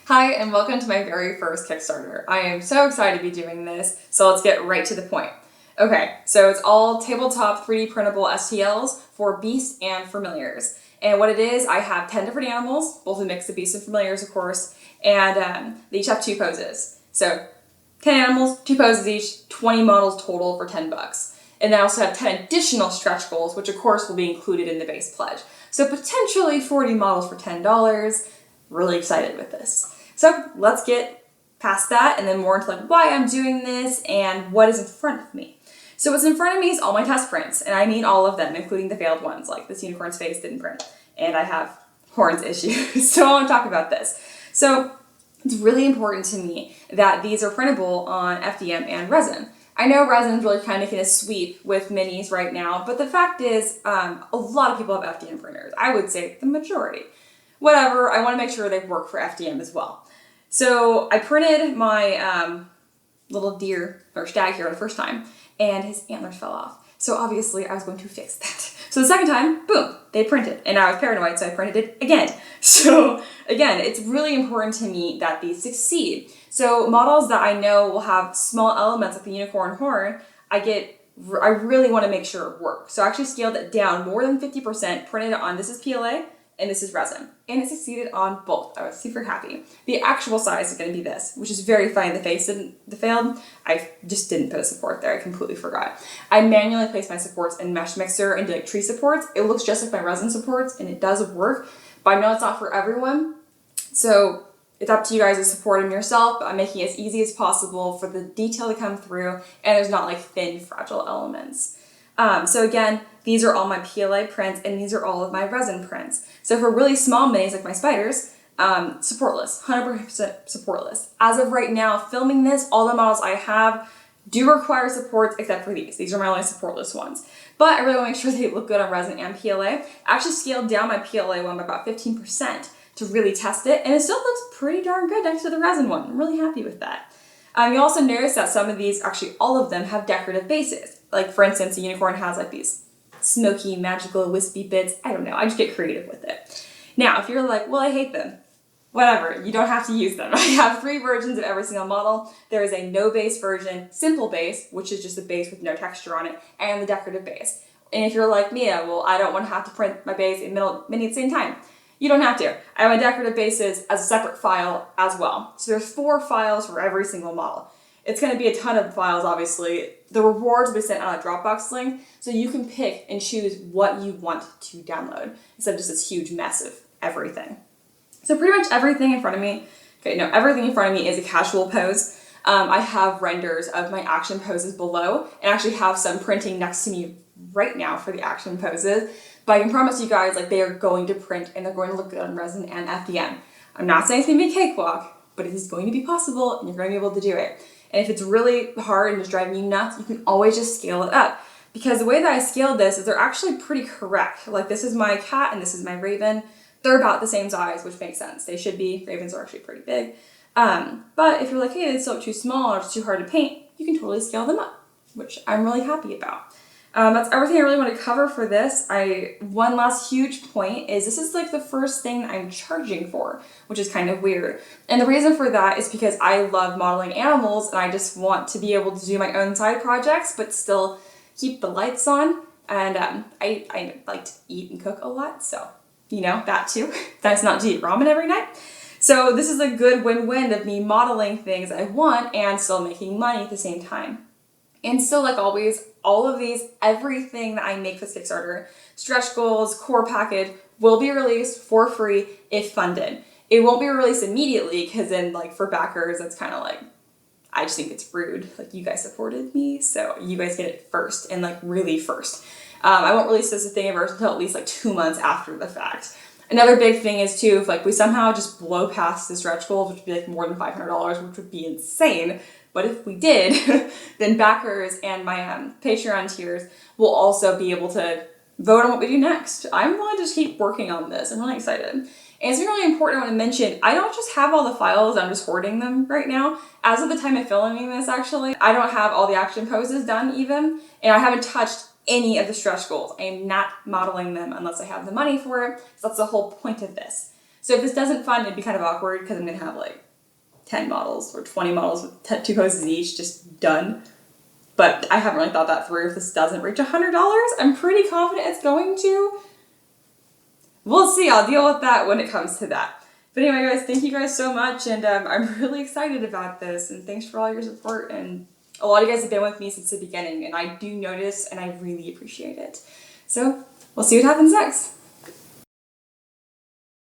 Hi, and welcome to my very first Kickstarter. I am so excited to be doing this, so let's get right to the point. Okay, so it's all tabletop 3D printable STLs for beasts and familiars. And what it is, I have 10 different animals, both a mix of beasts and familiars, of course, and they each have 2 poses. So 10 animals, 2 poses each, 20 models total for $10. And I also have 10 additional stretch goals, which of course will be included in the base pledge. So potentially 40 models for $10. Really excited with this. So let's get past that and then more into like why I'm doing this and what is in front of me. So what's in front of me is all my test prints, and I mean all of them, including the failed ones, like this unicorn's face didn't print, and I have horns issues. So I want to talk about this. So it's really important to me that these are printable on FDM and resin. I know resin's really kind of making a sweep with minis right now, but the fact is a lot of people have FDM printers. I would say the majority. Whatever, I want to make sure they work for FDM as well. So I printed my little deer or stag here the first time, and his antlers fell off. So obviously I was going to fix that. So the second time, boom, they printed. And I was paranoid, so I printed it again. So again, it's really important to me that these succeed. So models that I know will have small elements like the unicorn horn, I really want to make sure it works. So I actually scaled it down more than 50%, printed it on, this is PLA, and this is resin. And it succeeded on both. I was super happy. The actual size is going to be this, which is very fine. The face didn't, the failed, I just didn't put a support there. I completely forgot. I manually placed my supports in Mesh Mixer and did like tree supports. It looks just like my resin supports and it does work, but I know it's not for everyone. So it's up to you guys to support them yourself, but I'm making it as easy as possible for the detail to come through and there's not like thin, fragile elements. So again, these are all my PLA prints and these are all of my resin prints. So for really small minis like my spiders, supportless, 100% supportless. As of right now, filming this, all the models I have do require supports except for these. These are my only supportless ones. But I really want to make sure they look good on resin and PLA. I actually scaled down my PLA one by about 15% to really test it, and it still looks pretty darn good next to the resin one. I'm really happy with that. You also notice that some of these, actually all of them, have decorative bases. Like for instance, the unicorn has like these smoky, magical, wispy bits. I don't know, I just get creative with it. Now, if you're like, well, I hate them, whatever, you don't have to use them. I have 3 versions of every single model. There is a no base version, simple base, which is just a base with no texture on it, and the decorative base. And if you're like me, well, I don't want to have to print my base and mini at the same time. You don't have to. I have my decorative bases as a separate file as well. So there's 4 files for every single model. It's going to be a ton of files, obviously. The rewards will be sent on a Dropbox link, so you can pick and choose what you want to download instead of just this huge mess of everything. So pretty much everything in front of me, everything in front of me is a casual pose. I have renders of my action poses below and actually have some printing next to me right now for the action poses. But I can promise you guys, like, they are going to print and they're going to look good on resin and FDM. I'm not saying it's going to be a cakewalk, but it is going to be possible and you're going to be able to do it. And if it's really hard and just driving you nuts, you can always just scale it up. Because the way that I scaled this is they're actually pretty correct. Like this is my cat and this is my raven. They're about the same size, which makes sense. They should be. Ravens are actually pretty big. But if you're like, hey, it's still too small or it's too hard to paint, you can totally scale them up, which I'm really happy about. That's everything I really want to cover for this. One last huge point is this is like the first thing I'm charging for, which is kind of weird. And the reason for that is because I love modeling animals and I just want to be able to do my own side projects, but still keep the lights on. And I like to eat and cook a lot, so that too. That's not to eat ramen every night. So this is a good win-win of me modeling things I want and still making money at the same time. And still, like always, all of these, everything that I make for Kickstarter, stretch goals, core package, will be released for free if funded. It won't be released immediately because then, like, for backers, it's kind of like, I just think it's rude. Like, you guys supported me, so you guys get it first and, like, really first. I won't release this Thingiverse until at least, like, 2 months after the fact. Another big thing is, too, if, like, we somehow just blow past the stretch goals, which would be, like, more than $500, which would be insane. But if we did, then backers and my Patreon tiers will also be able to vote on what we do next. I'm willing to just keep working on this. I'm really excited. And it's really important, I want to mention, I don't just have all the files, I'm just hoarding them right now. As of the time of filming this, actually, I don't have all the action poses done even, and I haven't touched any of the stretch goals. I am not modeling them unless I have the money for it, so that's the whole point of this. So if this doesn't fund, it'd be kind of awkward because I'm going to have like 10 models or 20 models with 2 poses each, just done. But I haven't really thought that through. If this doesn't reach $100, I'm pretty confident it's going to. We'll see. I'll deal with that when it comes to that. But anyway, guys, thank you guys so much. And I'm really excited about this. And thanks for all your support. And a lot of you guys have been with me since the beginning. And I do notice and I really appreciate it. So we'll see what happens next.